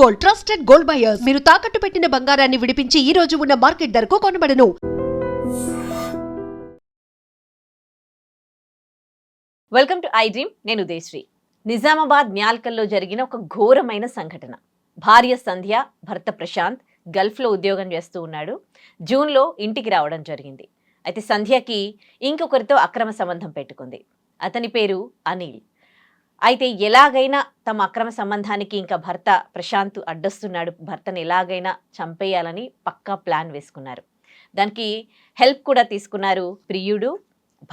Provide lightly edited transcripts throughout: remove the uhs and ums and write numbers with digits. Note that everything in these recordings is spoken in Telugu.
Gold, trusted gold buyers. మీరు తాకట్టు పెట్టిన బంగారాన్ని విడిపించి ఈ రోజు ఉన్న మార్కెట్ ధరకు కొనబడను. Welcome to I dream. నేను ఉదయశ్రీ. నిజామాబాద్ న్యాల్కల్లో జరిగిన ఒక ఘోరమైన సంఘటన. భార్య సంధ్య, భర్త ప్రశాంత్ గల్ఫ్లో ఉద్యోగం చేస్తూ ఉన్నాడు. జూన్లో ఇంటికి రావడం జరిగింది. అయితే సంధ్యకి ఇంకొకరితో అక్రమ సంబంధం పెట్టుకుంది. అతని పేరు అనిల్. అయితే ఎలాగైనా తమ అక్రమ సంబంధానికి ఇంకా భర్త ప్రశాంత్ అడ్డొస్తున్నాడు, భర్తను ఎలాగైనా చంపేయాలని పక్కా ప్లాన్ వేసుకున్నారు. దానికి హెల్ప్ కూడా తీసుకున్నారు ప్రియుడు,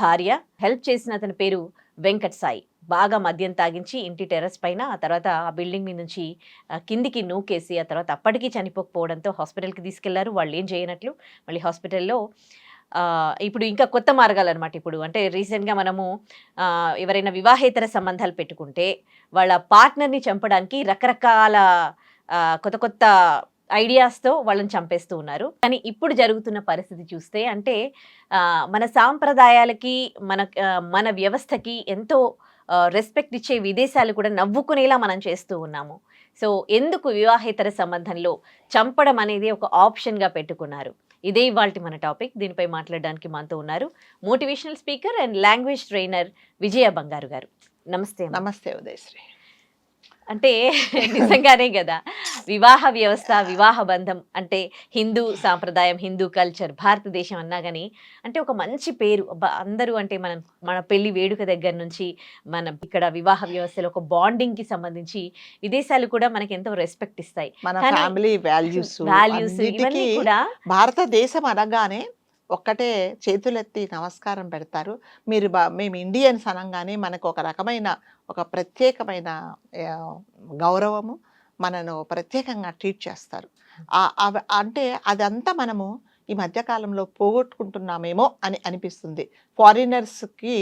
భార్య. హెల్ప్ చేసిన అతని పేరు వెంకట్ సాయి. బాగా మద్యం తాగించి ఇంటి టెర్రస్ పైన, ఆ తర్వాత ఆ బిల్డింగ్ మీద నుంచి కిందికి నూకేసి, ఆ తర్వాత అప్పటికీ చనిపోకపోవడంతో హాస్పిటల్కి తీసుకెళ్లారు. వాళ్ళు ఏం చేయనట్లు మళ్ళీ హాస్పిటల్లో ఇప్పుడు ఇంకా కొత్త మార్గాలు అనమాట. ఇప్పుడు అంటే రీసెంట్గా మనము ఎవరైనా వివాహేతర సంబంధాలు పెట్టుకుంటే వాళ్ళ పార్ట్నర్ని చంపడానికి రకరకాల కొత్త కొత్త ఐడియాస్తో వాళ్ళని చంపేస్తూ ఉన్నారు. కానీ ఇప్పుడు జరుగుతున్న పరిస్థితి చూస్తే అంటే మన సాంప్రదాయాలకి మన వ్యవస్థకి ఎంతో రెస్పెక్ట్ ఇచ్చే విదేశాలు కూడా నవ్వుకునేలా మనం చేస్తూ ఉన్నాము. సో ఎందుకు వివాహేతర సంబంధంలో చంపడం అనేది ఒక ఆప్షన్గా పెట్టుకున్నారు? ఇదే ఇవాల్టి మన టాపిక్. దీనిపై మాట్లాడడానికి మనతో ఉన్నారు motivational speaker and language trainer Vijaya Bangaru garu. నమస్తే. నమస్తే ఉదయశ్రీ. అంటే నిజంగానే కదా, వివాహ వ్యవస్థ, వివాహ బంధం అంటే హిందూ సాంప్రదాయం, హిందూ కల్చర్, భారతదేశం అన్నా కానీ అంటే ఒక మంచి పేరు. అందరూ అంటే మన పెళ్లి వేడుక దగ్గర నుంచి మన ఇక్కడ వివాహ వ్యవస్థలో ఒక బాండింగ్కి సంబంధించి విదేశాలు కూడా మనకి ఎంతో రెస్పెక్ట్ ఇస్తాయి. మన ఫ్యామిలీ వాల్యూస్ ఇవన్నీ కూడా భారతదేశం అనగానే ఒక్కటే చేతులెత్తి నమస్కారం పెడతారు. మేము ఇండియన్స్ అనగానే మనకు ఒక రకమైన ఒక ప్రత్యేకమైన గౌరవము, మనను ప్రత్యేకంగా ట్రీట్ చేస్తారు. అంటే అదంతా మనము ఈ మధ్యకాలంలో పోగొట్టుకుంటున్నామేమో అని అనిపిస్తుంది. ఫారినర్స్కి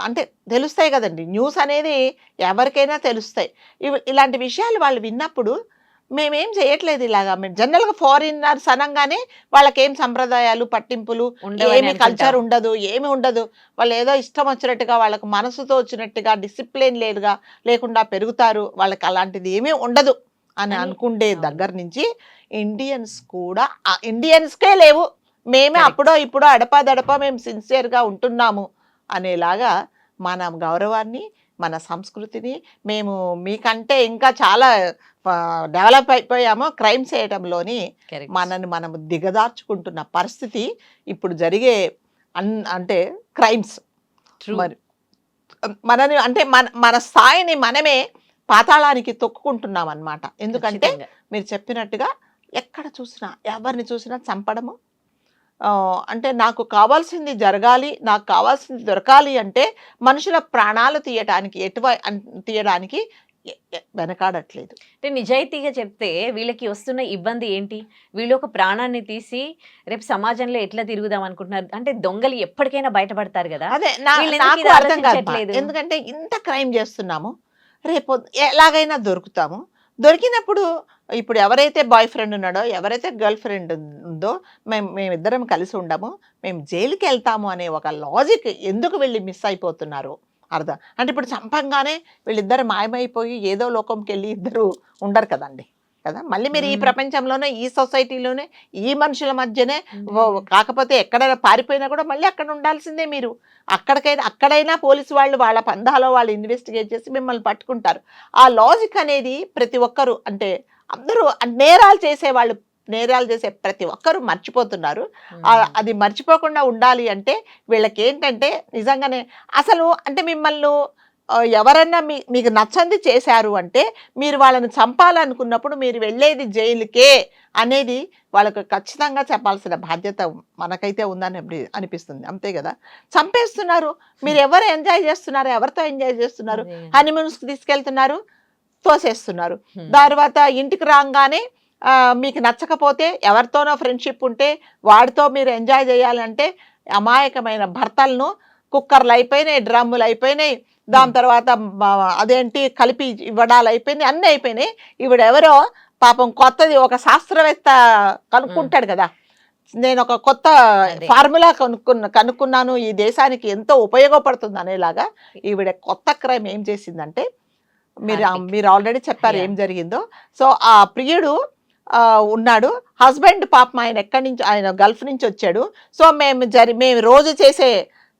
అంటే తెలుస్తాయి కదండి, న్యూస్ అనేది ఎవరికైనా తెలుస్తాయి. ఇలాంటి విషయాలు వాళ్ళు విన్నప్పుడు మేమేం చేయట్లేదు ఇలాగా. జనరల్గా ఫారినర్స్ అనగానే వాళ్ళకేం సంప్రదాయాలు, పట్టింపులు, ఏమి కల్చర్ ఉండదు, ఏమి ఉండదు. వాళ్ళు ఏదో ఇష్టం వచ్చినట్టుగా, వాళ్ళకు మనసుతో వచ్చినట్టుగా, డిసిప్లిన్ లేకుండా పెరుగుతారు. వాళ్ళకి అలాంటిది ఏమీ ఉండదు అని అనుకుండే దగ్గర నుంచి ఇండియన్స్ కూడా ఇండియన్స్కే లేవు, మేమే అప్పుడో ఇప్పుడో అడపాదడపా మేము సిన్సియర్గా ఉంటున్నాము అనేలాగా మన గౌరవాన్ని, మన సంస్కృతిని మేము మీకంటే ఇంకా చాలా డెవలప్ అయిపోయామో క్రైమ్ చేయడంలోని మనం దిగదార్చుకుంటున్న పరిస్థితి ఇప్పుడు జరిగే అంటే క్రైమ్స్. మరి మనని అంటే మన స్థాయిని మనమే పాతాళానికి తొక్కుకుంటున్నాం అన్నమాట. ఎందుకంటే మీరు చెప్పినట్టుగా ఎక్కడ చూసినా, ఎవరిని చూసినా చంపడము. అంటే నాకు కావాల్సింది జరగాలి, నాకు కావాల్సింది దొరకాలి అంటే మనుషుల ప్రాణాలు తీయడానికి వెనకాడట్లేదు. అంటే నిజాయితీగా చెప్తే వీళ్ళకి వస్తున్న ఇబ్బంది ఏంటి? వీళ్ళు ఒక ప్రాణాన్ని తీసి రేపు సమాజంలో ఎట్లా తిరుగుదాం అనుకుంటున్నారు? అంటే దొంగలు ఎప్పటికైనా బయటపడతారు కదా. అదే నాకు అర్థం కాదు. ఎందుకంటే ఇంత క్రైమ్ చేస్తున్నాము, రేపు ఎలాగైనా దొరుకుతాము. దొరికినప్పుడు ఇప్పుడు ఎవరైతే బాయ్ ఫ్రెండ్ ఉన్నాడో, ఎవరైతే గర్ల్ ఫ్రెండ్ ఉందో, మేమిద్దరం కలిసి ఉండము, మేము జైలుకి వెళ్తాము అనే ఒక లాజిక్ ఎందుకు వెళ్ళి మిస్ అయిపోతున్నారు అర్థం. అంటే ఇప్పుడు చంపంగానే వీళ్ళిద్దరు మాయమైపోయి ఏదో లోకంకి వెళ్ళి ఇద్దరు ఉండరు కదండి కదా. మళ్ళీ మీరు ఈ ప్రపంచంలోనే, ఈ సొసైటీలోనే, ఈ మనుషుల మధ్యనే, కాకపోతే ఎక్కడైనా పారిపోయినా కూడా మళ్ళీ అక్కడ ఉండాల్సిందే మీరు. అక్కడైనా పోలీసు వాళ్ళు వాళ్ళ పందాలో వాళ్ళు ఇన్వెస్టిగేట్ చేసి మిమ్మల్ని పట్టుకుంటారు. ఆ లాజిక్ అనేది ప్రతి ఒక్కరు, అంటే అందరూ నేరాలు చేసే ప్రతి ఒక్కరూ మర్చిపోతున్నారు. అది మర్చిపోకుండా ఉండాలి అంటే వీళ్ళకి ఏంటంటే నిజంగానే అసలు అంటే మిమ్మల్ని ఎవరన్నా మీకు నచ్చంది చేశారు అంటే మీరు వాళ్ళని చంపాలనుకున్నప్పుడు మీరు వెళ్ళేది జైలుకే అనేది వాళ్ళకు ఖచ్చితంగా చెప్పాల్సిన బాధ్యత మనకైతే ఉందని అనిపిస్తుంది. అంతే కదా, చంపేస్తున్నారు. మీరు ఎవరు ఎంజాయ్ చేస్తున్నారు? ఎవరితో ఎంజాయ్ చేస్తున్నారు? హనీమూన్స్కి తీసుకెళ్తున్నారు, తోసేస్తున్నారు. తర్వాత ఇంటికి రాగానే మీకు నచ్చకపోతే, ఎవరితోనో ఫ్రెండ్షిప్ ఉంటే వాడితో మీరు ఎంజాయ్ చేయాలంటే అమాయకమైన భర్తలను కుక్కర్లు అయిపోయినాయి, డ్రమ్ములు అయిపోయినాయి, దాని తర్వాత అదేంటి కలిపి ఇవ్వడాలు అయిపోయినాయి, అన్నీ అయిపోయినాయి. ఇవిడెవరో పాపం కొత్తది ఒక శాస్త్రవేత్త కనుక్కుంటాడు కదా, నేను ఒక కొత్త ఫార్ములా కనుక్కున్నాను, ఈ దేశానికి ఎంతో ఉపయోగపడుతుంది అనేలాగా ఈవిడ కొత్త క్రైమ్ ఏం చేసిందంటే హార్పిక్. మీరు ఆల్రెడీ చెప్పారు Yeah. ఏం జరిగిందో. సో ఆ ప్రియుడు ఉన్నాడు. హస్బెండ్ పాపం ఆయన ఎక్కడి నుంచి, ఆయన గల్ఫ్ నుంచి వచ్చాడు. సో మేము రోజు చేసే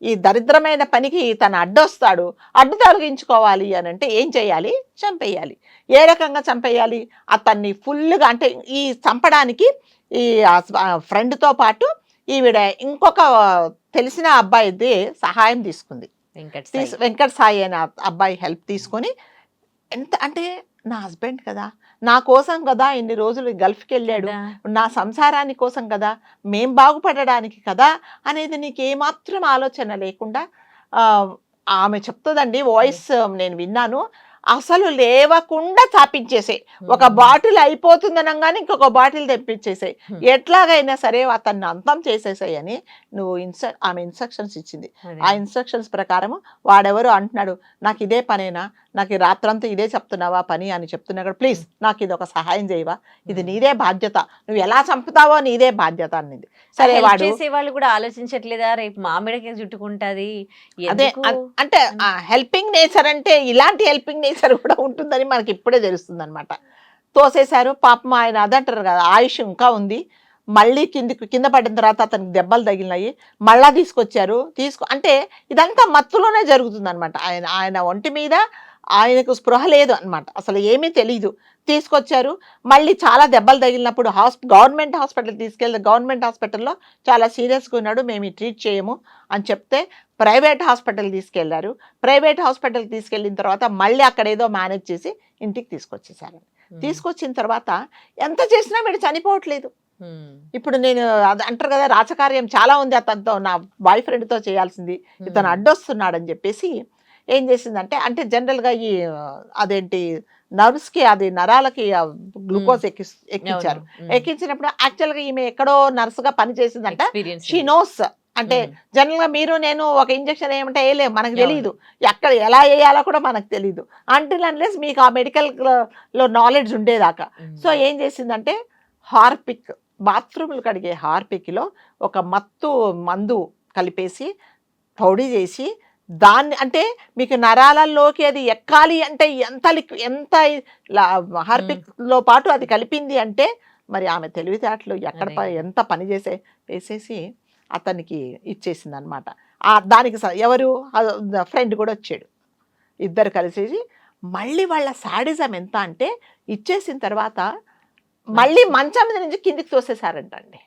ఈ దరిద్రమైన పనికి తను అడ్డొస్తాడు, అడ్డు తొలగించుకోవాలి అని అంటే ఏం చేయాలి? చంపేయాలి. ఏ రకంగా చంపేయాలి? అతన్ని ఫుల్గా, అంటే ఈ చంపడానికి ఈ ఫ్రెండ్తో పాటు ఈవిడ ఇంకొక తెలిసిన అబ్బాయిది సహాయం తీసుకుంది. వెంకట్ సాయి అనే అబ్బాయి హెల్ప్ తీసుకొని, ఎంత అంటే నా హస్బెండ్ కదా, నా కోసం కదా ఇన్ని రోజులు గల్ఫ్కి వెళ్ళాడు, నా సంసారాని కోసం కదా, మేం బాగుపడడానికి కదా అనేది నీకు ఏమాత్రం ఆలోచన లేకుండా ఆమె చెప్తుందండి, వాయిస్ నేను విన్నాను, అసలు లేవకుండా చాపించేసాయి. ఒక బాటిల్ అయిపోతుందనగానే ఇంకొక బాటిల్ తెప్పించేసాయి. ఎట్లాగైనా సరే అతన్ని అంతం చేసేసాయి అని ఆమె ఇన్స్ట్రక్షన్స్ ఇచ్చింది. ఆ ఇన్స్ట్రక్షన్స్ ప్రకారం వాడెవరు అంటున్నాడు, నాకు ఇదే పనేనా, నాకు రాత్రంతా ఇదే చెప్తున్నావా పని అని చెప్తున్నాడు, ప్లీజ్ నాకు ఇది ఒక సహాయం చేయవా, ఇది నీదే బాధ్యత, నువ్వు ఎలా చంపుతావో నీదే బాధ్యత అన్నది. సరే వాడు చేసేవాళ్ళు కూడా ఆలోచించట్లేదా, రేపు మామిడికి చుట్టుకుంటది. అదే అంటే హెల్పింగ్ నేచర్ అంటే ఇలాంటి హెల్పింగ్ నేచర్ కూడా ఉంటుందని మనకి ఇప్పుడే తెలుస్తుంది అనమాట. తోసేశారు పాపం. ఆయన అదంటారు కదా, ఆయుష్ ఇంకా ఉంది. మళ్ళీ కింద పడిన తర్వాత అతనికి దెబ్బలు తగిలినాయి, మళ్ళా తీసుకొచ్చారు. అంటే ఇదంతా మత్తులోనే జరుగుతుంది అనమాట. ఆయన ఒంటి మీద ఆయనకు స్పృహ లేదు అనమాట, అసలు ఏమీ తెలీదు. తీసుకొచ్చారు, మళ్ళీ చాలా దెబ్బలు తగిలినప్పుడు గవర్నమెంట్ హాస్పిటల్ తీసుకెళ్ళి, గవర్నమెంట్ హాస్పిటల్లో చాలా సీరియస్గా ఉన్నాడు, మేము ట్రీట్ చేయము అని చెప్తే ప్రైవేట్ హాస్పిటల్ తీసుకెళ్లారు. ప్రైవేట్ హాస్పిటల్ తీసుకెళ్ళిన తర్వాత మళ్ళీ అక్కడ ఏదో మేనేజ్ చేసి ఇంటికి తీసుకొచ్చేసారు. తీసుకొచ్చిన తర్వాత ఎంత చేసినా వీడు చనిపోవట్లేదు. ఇప్పుడు నేను అది అంటారు కదా, రాచకార్యం చాలా ఉంది అతనితో, నా బాయ్ ఫ్రెండ్తో చేయాల్సింది, ఇతను అడ్డొస్తున్నాడని చెప్పేసి ఏం చేసిందంటే, అంటే జనరల్గా ఈ అదేంటి నర్వ్స్కి, అది నరాలకి గ్లూకోజ్ ఎక్కించారు. ఎక్కించినప్పుడు యాక్చువల్గా ఈమె ఎక్కడో నర్సుగా పనిచేసిందంట. షీ నోస్, అంటే జనరల్గా మీరు నేను ఒక ఇంజక్షన్ ఏమంటే వేయలేము, మనకు తెలియదు, ఎక్కడ ఎలా వేయాలో కూడా మనకు తెలియదు, అంటిల్ అన్లెస్ మీకు ఆ మెడికల్లో నాలెడ్జ్ ఉండేదాకా. సో ఏం చేసిందంటే, హార్పిక్, బాత్రూములు కడిగే హార్పిక్లో ఒక మందు కలిపేసి పొడి చేసి, దాన్ని అంటే మీకు నరాలలోకి అది ఎక్కాలి అంటే ఎంత హార్పిక్లో పాటు అది కలిపింది అంటే, మరి ఆమె తెలివితేటలు ఎక్కడ ఎంత పని వేసేసి అతనికి ఇచ్చేసింది అనమాట. దానికి ఎవరు ఫ్రెండ్ కూడా వచ్చాడు, ఇద్దరు కలిసేసి మళ్ళీ వాళ్ళ సాడిజం ఎంత అంటే, ఇచ్చేసిన తర్వాత మళ్ళీ మంచం మీద నుంచి కిందికి తోసేశారంటండి.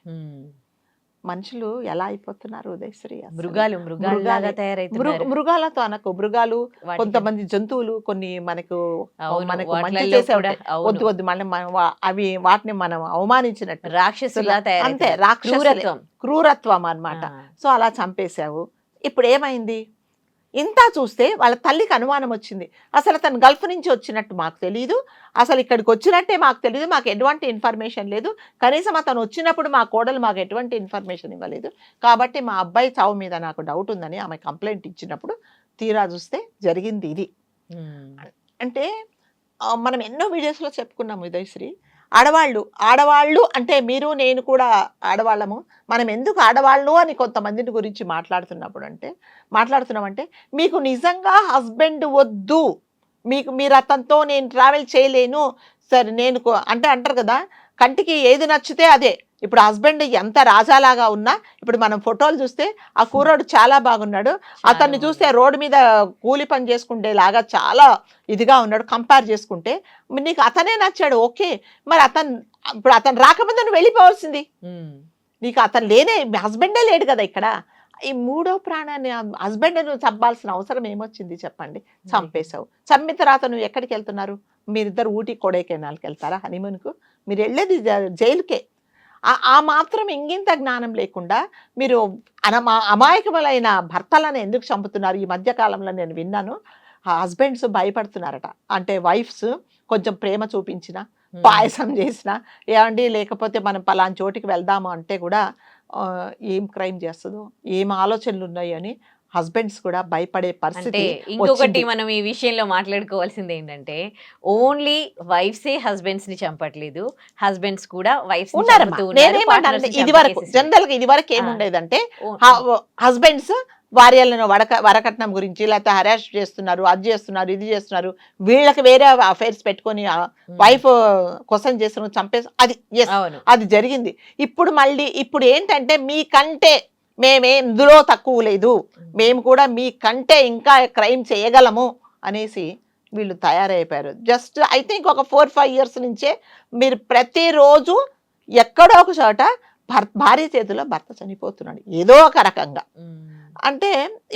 మనుషులు ఎలా అయిపోతున్నారు ఉదయశ్రీ, మృగాలతో అనకు, మృగాలు, కొంతమంది జంతువులు, కొన్ని మనకు మంచి చేసే వద్దు మళ్ళీ అవి వాటిని మనం అవమానించినట్టు రాక్షసులా అంతే, క్రూరత్వం అన్నమాట. సో అలా చంపేశావు. ఇప్పుడు ఏమైంది? ఇంత చూస్తే వాళ్ళ తల్లికి అనుమానం వచ్చింది, అసలు తను గల్ఫ్ నుంచి వచ్చినట్టు మాకు తెలియదు, అసలు ఇక్కడికి వచ్చినట్టే మాకు తెలియదు, మాకు ఎటువంటి ఇన్ఫర్మేషన్ లేదు, కనీసం అతను వచ్చినప్పుడు మా కోడలు మాకు ఎటువంటి ఇన్ఫర్మేషన్ ఇవ్వలేదు, కాబట్టి మా అబ్బాయి చావు మీద నాకు డౌట్ ఉందని ఆమె కంప్లైంట్ ఇచ్చినప్పుడు తీరా చూస్తే జరిగింది ఇది. అంటే మనం ఎన్నో వీడియోస్లో చెప్పుకున్నాము ఉదయశ్రీ, ఆడవాళ్ళు అంటే మీరు నేను కూడా ఆడవాళ్ళము, మనం ఎందుకు ఆడవాళ్ళు అని కొంతమందిని గురించి మాట్లాడుతున్నామంటే, మీకు నిజంగా హస్బెండ్ వద్దు, మీరు అతనితో నేను ట్రావెల్ చేయలేను, సరే నేను అంటే అంటారు కదా, కంటికి ఏది నచ్చితే అదే. ఇప్పుడు హస్బెండ్ ఎంత రాజాలాగా ఉన్నా, ఇప్పుడు మనం ఫోటోలు చూస్తే ఆ కూరోడు చాలా బాగున్నాడు, అతన్ని చూస్తే రోడ్డు మీద కూలి పని చేసుకుంటేలాగా చాలా ఇదిగా ఉన్నాడు, కంపేర్ చేసుకుంటే నీకు అతనే నచ్చాడు, ఓకే, మరి ఇప్పుడు అతను రాకముందు నువ్వు వెళ్ళిపోవాల్సింది, నీకు అతను హస్బెండే లేడు కదా ఇక్కడ. ఈ మూడో ప్రాణాన్ని హస్బెండ్ నువ్వు చంపాల్సిన అవసరం ఏమొచ్చింది చెప్పండి? చంపేశావు. చంపిన తర్వాత నువ్వు ఎక్కడికి వెళ్తున్నారు? మీరిద్దరు ఊటీ కొడైకెనాల్కి వెళ్తారా హనీమూన్కు? మీరు వెళ్ళేది జైలుకే. ఆ మాత్రం ఇంగింత జ్ఞానం లేకుండా మీరు అమాయకములైన భర్తలను ఎందుకు చంపుతున్నారు? ఈ మధ్యకాలంలో నేను విన్నాను, హస్బెండ్స్ భయపడుతున్నారట, అంటే వైఫ్స్ కొంచెం ప్రేమ చూపించిన, పాయసం చేసిన, ఏమండి లేకపోతే మనం పలానా చోటికి వెళ్దాము అంటే కూడా ఏం క్రైమ్ చేస్తుందో, ఏం ఆలోచనలు ఉన్నాయో అని హస్బెండ్స్ కూడా భయపడే అంటే పరిస్థితి ఇంకొకటి వచ్చింది. మనం ఈ విషయంలో మాట్లాడుకోవాల్సింది ఏంటంటే ఓన్లీ వైఫ్సే హస్బెండ్స్ ని చంపట్లేదు, హస్బెండ్స్ కూడా వైఫ్స్ ని ఉన్నారమ్మా. చంపుతూ ఉన్నారు, నేనేమంటానంటే partners ని ఇది చంపే వరకు cases జనరల్ గా ఇది వరకు ఆ. ఏముండేదంటే ఓ- హస్బెండ్స్ భార్యలను వరకట్నం గురించి లేకపోతే హరాస్ చేస్తున్నారు, అది చేస్తున్నారు, ఇది చేస్తున్నారు, వీళ్ళకి వేరే అఫైర్స్ పెట్టుకొని ఉమ్, వైఫ్ క్వశ్చన్ చేస్తున్నారు, చంపేసి అది ఎస్ అవును. అది జరిగింది. ఇప్పుడు ఏంటంటే మీకంటే మేమే ఇందులో తక్కువ లేదు, మేము కూడా మీకంటే ఇంకా క్రైమ్ చేయగలము అనేసి వీళ్ళు తయారైపోయారు. జస్ట్ ఐ థింక్ ఒక 4-5 years నుంచే మీరు ప్రతిరోజు ఎక్కడో ఒక చోట భార్య చేతిలో భర్త చనిపోతున్నాడు ఏదో ఒక రకంగా. ఉమ్, అంటే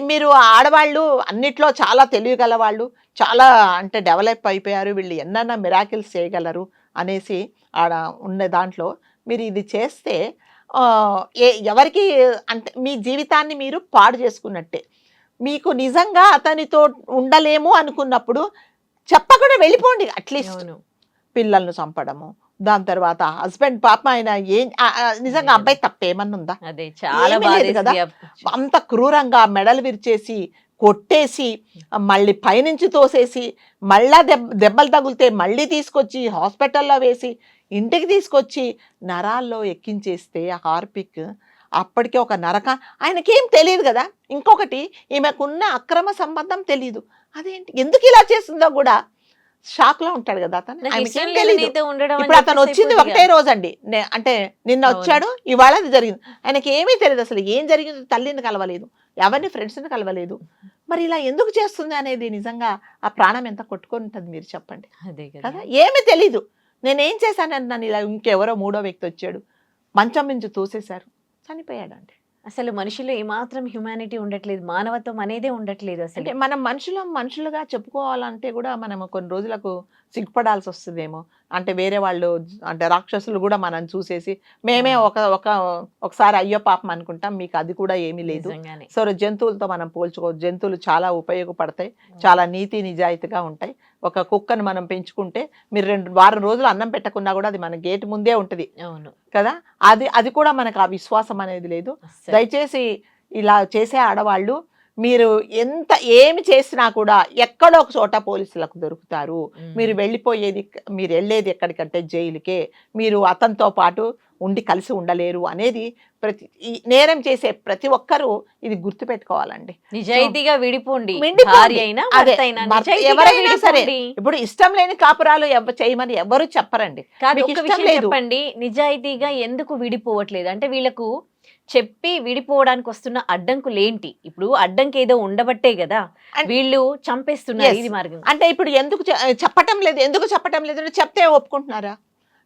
మీరు ఆడవాళ్ళు అన్నిట్లో చాలా తెలివిగల వాళ్ళు, చాలా అంటే డెవలప్ అయిపోయారు, వీళ్ళు ఎన్నన్నా మిరాకిల్స్ చేయగలరు అనేసి ఆడ ఉండే దాంట్లో మీరు ఇది చేస్తే ఎవరికి అంటే మీ జీవితాన్ని మీరు పాడు చేసుకున్నట్టే. మీకు నిజంగా అతనితో ఉండలేము అనుకున్నప్పుడు చెప్పకుండా వెళ్ళిపోండి. అట్లీస్ట్ అవును. పిల్లలను చంపడము, దాని తర్వాత హస్బెండ్ పాపం ఆయన ఏం నిజంగా అబ్బాయి తప్పేమన్నా ఉందా? అదే చాలా ఏమీ లేదు కదా. బాధేసింది. అంత క్రూరంగా మెడలు విరిచేసి కొట్టేసి మళ్ళీ పైనుంచి తోసేసి మళ్ళా దెబ్బలు తగిలితే మళ్ళీ తీసుకొచ్చి హాస్పిటల్లో వేసి ఇంటికి తీసుకొచ్చి నరాల్లో ఎక్కించేస్తే ఆ హార్పిక్ అప్పటికే ఒక నరక. ఆయనకేం తెలియదు కదా. ఇంకొకటి ఈమెకున్న అక్రమ సంబంధం తెలియదు. అదేంటి ఎందుకు ఇలా చేస్తుందో కూడా షాక్ లో ఉంటాడు కదా అతను. నాకు ఆయనకేం ఇష్టం తెలీదు. లేనిదే ఉండడం అని ఇప్పుడు అతను చెప్పేసి వచ్చింది అయిపోద్ది ఒకటే కదా. రోజు అండి, అంటే నిన్న అవును. వచ్చాడు, ఇవాళ అది జరిగింది. ఆయనకి ఏమీ తెలియదు అసలు ఏం జరిగింది. తల్లిని కలవలేదు, ఎవరిని ఫ్రెండ్స్ని కలవలేదు. మరి ఇలా ఎందుకు చేస్తుంది అనేది నిజంగా ఆ ప్రాణం ఎంత కొట్టుకొని ఉంటుంది మీరు చెప్పండి అదే కదా. కదా. ఏమీ తెలీదు. నేనేం చేశానని నన్ను ఇలా ఇంకెవరో మూడో వ్యక్తి వచ్చాడు, మంచం మించి తోసేశారు, చనిపోయాడండి. అసలు మనిషిలో ఏమాత్రం హ్యుమానిటీ ఉండట్లేదు, మానవత్వం అనేదే ఉండట్లేదు అసలు. అంటే మనం మనుషులుగా చెప్పుకోవాలంటే కూడా మనం కొన్ని రోజులకు సిగ్గుపడాల్సి వస్తుందేమో. అంటే వేరే వాళ్ళు అంటే రాక్షసులు కూడా మనం చూసేసి మేమే ఒకసారి అయ్యో పాపం అనుకుంటాం. మీకు అది కూడా ఏమీ లేదు. నిజంగానే. సో జంతువులతో మనం పోల్చుకోవచ్చు. జంతువులు చాలా ఉపయోగపడతాయి, చాలా నీతి నిజాయితీగా ఉంటాయి. ఒక కుక్కను మనం పెంచుకుంటే మీరు వారం రోజులు అన్నం పెట్టకున్నా కూడా అది మన గేట్ ముందే ఉంటుంది అవును కదా. అది కూడా మనకు ఆ విశ్వాసం అనేది లేదు. అస్సలు. దయచేసి ఇలా చేసే ఆడవాళ్ళు మీరు ఏమి చేసినా కూడా ఎక్కడో ఒక చోట పోలీసులకు దొరుకుతారు. మీరు వెళ్ళేది ఎక్కడికంటే జైలుకే. మీరు అతనితో పాటు ఉండి కలిసి ఉండలేరు అనేది ఈ నేరం చేసే ప్రతి ఒక్కరూ ఇది గుర్తు పెట్టుకోవాలండి. నిజాయితీగా విడిపోండి, విడిపోండి. భార్య అయినా అదే, భర్త అయినా భర్త నిజాయితీగా ఎవరైనా సరే. విడిపోండి. ఇప్పుడు ఇష్టం లేని కాపురాలు చేయమని ఎవరు చెప్పరండి. కాదు, మీకు ఒక్క ఇష్టం విషయం లేదు. చెప్పండి, నిజాయితీగా ఎందుకు విడిపోవట్లేదు అంటే వీళ్ళకు చెప్పి విడిపోవడానికి వస్తున్న అడ్డంకులేంటి? ఇప్పుడు అడ్డంకి ఏదో ఉండబట్టే కదా వీళ్ళు చంపేస్తున్నారు. Yes. ఇది మార్గం అంటే ఇప్పుడు ఎందుకు చెప్పటం లేదు? ఎందుకు చెప్పటం లేదు అంటే చెప్తే ఒప్పుకుంటున్నారా?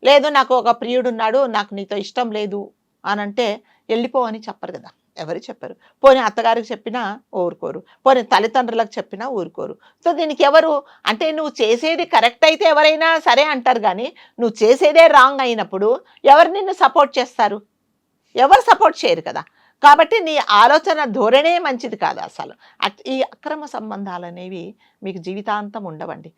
లేదు నాకు ఒక ప్రియుడు ఉన్నాడు, నాకు నీతో ఇష్టం లేదు అని అంటే వెళ్ళిపో అని చెప్పరు కదా, ఎవరు చెప్పరు. పోనీ అత్తగారికి చెప్పినా ఊరుకోరు, పోనీ తల్లిదండ్రులకు చెప్పినా ఊరుకోరు. సో దీనికి ఎవరు అంటే నువ్వు చేసేది కరెక్ట్ అయితే ఎవరైనా సరే అంటారు, కానీ నువ్వు చేసేదే రాంగ్ అయినప్పుడు ఎవరు నిన్ను సపోర్ట్ చేస్తారు? ఎవరు సపోర్ట్ చేయరు కదా. కాబట్టి నీ ఆలోచన ధోరణే మంచిది కాదు అసలు. ఈ అక్రమ సంబంధాలు అనేవి మీకు జీవితాంతం ఉండవండి.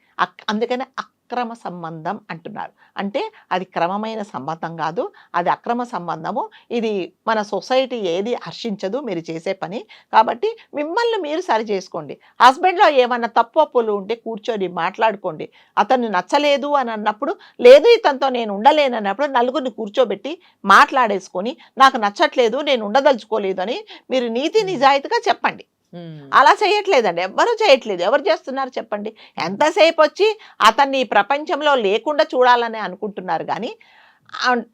అందుకనే అక్రమ సంబంధం అంటున్నారు. అంటే అది క్రమమైన సంబంధం కాదు, అది అక్రమ సంబంధము. ఇది మన సొసైటీ ఏది హర్షించదు మీరు చేసే పని. కాబట్టి మిమ్మల్ని మీరు సరి చేసుకోండి. హస్బెండ్లో ఏమన్నా తప్పులు ఉంటే కూర్చొని మాట్లాడుకోండి. అతను నచ్చలేదు అని అన్నప్పుడు, లేదు ఇతనితో నేను ఉండలేను అన్నప్పుడు నలుగురిని కూర్చోబెట్టి మాట్లాడేసుకొని నాకు నచ్చట్లేదు, నేను ఉండదలుచుకోలేదు అని మీరు నీతి నిజాయితీగా చెప్పండి. అలా చేయట్లేదండి, ఎవ్వరూ చేయట్లేదు. ఎవరు చేస్తున్నారు చెప్పండి? ఎంతసేపు వచ్చి అతన్ని ప్రపంచంలో లేకుండా చూడాలని అనుకుంటున్నారు, కానీ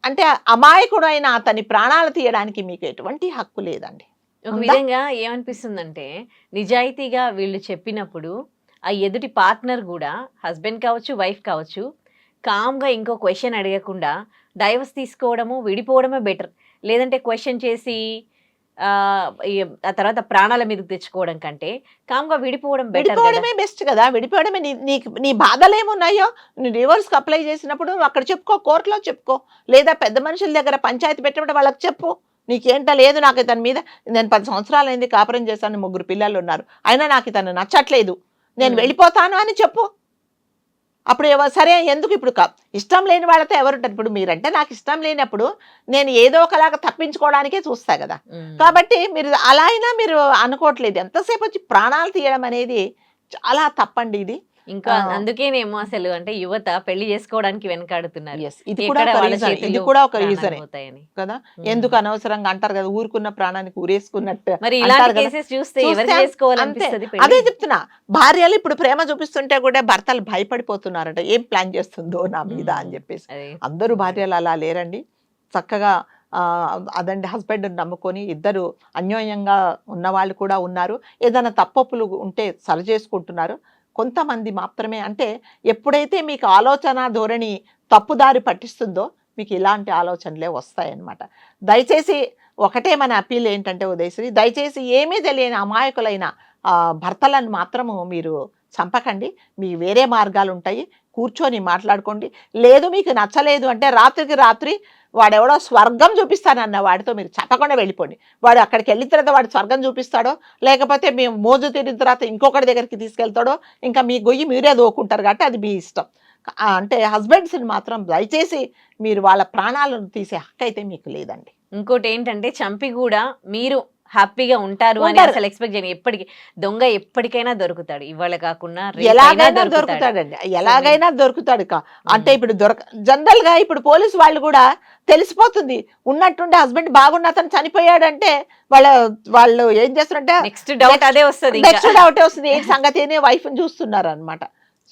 అంటే అమాయకుడైన అతని ప్రాణాలు తీయడానికి మీకు ఎటువంటి హక్కు లేదండి. ఒక విధంగా ఏమనిపిస్తుందంటే నిజాయితీగా వీళ్ళు చెప్పినప్పుడు ఆ ఎదుటి పార్ట్నర్ కూడా హస్బెండ్ కావచ్చు, వైఫ్ కావచ్చు, కామ్గా ఇంకో క్వశ్చన్ అడగకుండా డైవర్స్ తీసుకోవడము, విడిపోవడమే బెటర్. లేదంటే క్వశ్చన్ చేసి ఆ తర్వాత ప్రాణాల మీదకి తెచ్చుకోవడం కంటే కామ్గా విడిపోవడం బెటర్. విడిపోవడమే బెస్ట్ కదా. విడిపోవడమే నీ బాధలు ఏమున్నాయో నువ్వు డివోర్స్కి అప్లై చేసినప్పుడు నువ్వు అక్కడ చెప్పుకో, కోర్టులో చెప్పుకో, లేదా పెద్ద మనుషుల దగ్గర పంచాయతీ పెట్టినప్పుడు వాళ్ళకి చెప్పు. నీకేంట లేదు, నాకు ఇతని మీద నేను 10 సంవత్సరాలు అయింది కాపురం చేశాను, 3 పిల్లలు ఉన్నారు, అయినా నాకు ఇతను నచ్చట్లేదు, నేను వెళ్ళిపోతాను అని చెప్పు. అప్పుడు సరే ఎందుకు ఇప్పుడు ఇష్టం లేని వాళ్ళతో ఎవరుంటారు? ఇప్పుడు మీరంటే నాకు ఇష్టం లేనప్పుడు నేను ఏదో ఒకలాగా తప్పించుకోవడానికే చూస్తా కదా. కాబట్టి మీరు అలా అయినా మీరు అనుకోవట్లేదు. ఎంతసేపు వచ్చి ప్రాణాలు తీయడం అనేది చాలా తప్పండి ఇది. ఇంకా అందుకేనేమో అసలు అంటే యువత పెళ్లి చేసుకోవడానికి వెనకాడుతున్నారు. Yes, ఇది కూడా ఎక్కడ ఒక వాళ్ళ reason. ఇది చేతుల్లో కూడా ఒక ప్రాణాలు రీజనే పోతాయని. కదా. ఎందుకు అనవసరంగా అంటారు కదా, ఊరుకున్న ప్రాణానికి ఊరేసుకున్నట్టు మరి అంటారు ఇలాంటి కదా. కేసెస్ చూస్తే ఎవరు చూస్తే చేసుకోవాలనిపిస్తది అదే పెళ్లి? చెప్తున్నా, భార్యలు ఇప్పుడు ప్రేమ చూపిస్తుంటే కూడా భర్తలు భయపడిపోతున్నారట, ఏం ప్లాన్ చేస్తుందో నా మీద అని చెప్పేసి. అదే. అందరూ భార్యలు అలా లేరండి. చక్కగా అదండి, హస్బెండ్ నమ్ముకొని ఇద్దరు అన్యోన్యంగా ఉన్నవాళ్ళు కూడా ఉన్నారు. ఏదైనా తప్పొప్పులు ఉంటే సరి చేసుకుంటున్నారు. కొంతమంది మాత్రమే, అంటే ఎప్పుడైతే మీకు ఆలోచన ధోరణి తప్పుదారి పట్టిస్తుందో మీకు ఇలాంటి ఆలోచనలే వస్తాయన్నమాట. దయచేసి ఒకటే మన అప్పీల్ ఏంటంటే ఉదయశ్రీ, దయచేసి ఏమీ తెలియని అమాయకులైన భర్తలను మాత్రము మీరు చంపకండి. మీ వేరే మార్గాలు ఉంటాయి, కూర్చొని మాట్లాడుకోండి. లేదు మీకు నచ్చలేదు అంటే రాత్రికి రాత్రి వాడెవడో స్వర్గం చూపిస్తానన్న వాడితో మీరు చెప్పకుండా వెళ్ళిపోండి. వాడు అక్కడికి వెళ్ళిన తర్వాత వాడు స్వర్గం చూపిస్తాడో, లేకపోతే మేము మోజు తీరిన తర్వాత ఇంకొకటి దగ్గరికి తీసుకెళ్తాడో, ఇంకా మీ గొయ్యి మీరే దోకుంటారు కాబట్టి అది మీ ఇష్టం. అంటే హస్బెండ్స్ని మాత్రం దయచేసి మీరు వాళ్ళ ప్రాణాలను తీసే హక్కు అయితే మీకు లేదండి. ఇంకోటి ఏంటంటే చంపి కూడా మీరు హ్యాపీగా ఉంటారు అని ఉంటారు. అసలు ఎక్స్పెక్ట్ చేయను. ఎప్పటికి దొంగ ఎప్పటికైనా దొరుకుతాడు, ఇవాళ కాకుండా ఎలాగైనా దొరుకుతాడండి, ఎలాగైనా దొరుకుతాడు. అంటే ఇప్పుడు జనరల్ గా ఇప్పుడు పోలీసు వాళ్ళు కూడా తెలిసిపోతుంది, ఉన్నట్టుండి హస్బెండ్ బాగున్న అతను చనిపోయాడంటే వాళ్ళు ఏం చేస్తారంటే నెక్స్ట్ డౌట్ అదే వస్తుంది. నెక్స్ట్ డౌట్ వస్తుంది, ఏంటి సంగతి అని వైఫ్ చూస్తున్నారు అనమాట.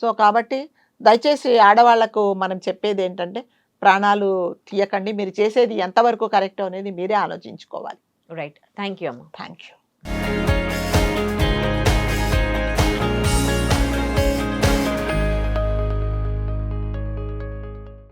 సో కాబట్టి దయచేసి ఆడవాళ్లకు మనం చెప్పేది ఏంటంటే ప్రాణాలు తీయకండి. మీరు చేసేది ఎంతవరకు కరెక్ట్ అనేది మీరే ఆలోచించుకోవాలి. రైట్. థ్యాంక్ యూ అమ్మ. Thank you.